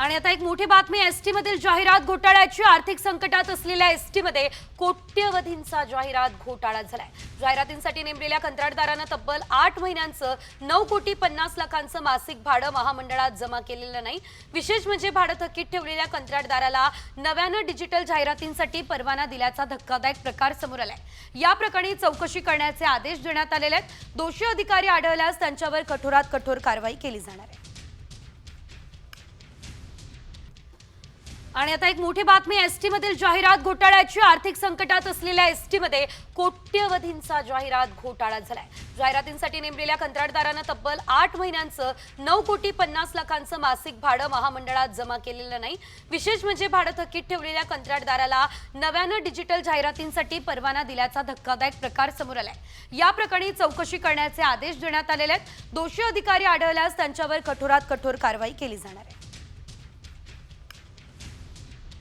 आणि आता एक मोठी बातमी एसटी मधील जाहिरात घोटाळ्याची। आर्थिक संकटात असलेल्या एसटी मध्ये कोट्यवधींचा जाहिरात घोटाळा झालाय। जाहिरातींसाठी नेमलेल्या कंत्राटदारांना तब्बल 8 महिन्यांचं 9,50,00,000चं मासिक भाडं महामंडळात जमा केलेलं नाही। विशेष म्हणजे भाडं थकीत ठेवलेल्या कंत्राटदाराला नव्यानं डिजिटल जाहिरातींसाठी परवाना दिल्याचा धक्कादायक प्रकार समोर आलाय। या प्रकरणी चौकशी करण्याचे आदेश देण्यात आलेले आहेत। दोषी अधिकारी आढळल्यास त्यांच्यावर कठोरात कठोर कारवाई केली जाणार आहे। आणि आता एक मोठी बातमी एसटी मधील जाहिरात घोटाळ्याची। आर्थिक संकटात असलेल्या एसटी मध्ये कोट्यवधींचा जाहिरात घोटाळा झालाय। जाहिरातींसाठी नेमलेल्या कंत्राटदारांना तब्बल 8 महिन्यांचं 9,50,00,000चं मासिक भाडं महामंडळात जमा केलेलं नाही। विशेष म्हणजे भाडं थकीत ठेवलेल्या कंत्राटदाराला नव्यानं डिजिटल जाहिरातींसाठी परवाना दिल्याचा धक्कादायक प्रकार समोर आलाय। या प्रकरणी चौकशी करण्याचे आदेश देण्यात आलेले आहेत। दोषी अधिकारी आढळल्यास त्यांच्यावर कठोरात कठोर कारवाई केली जाणार आहे।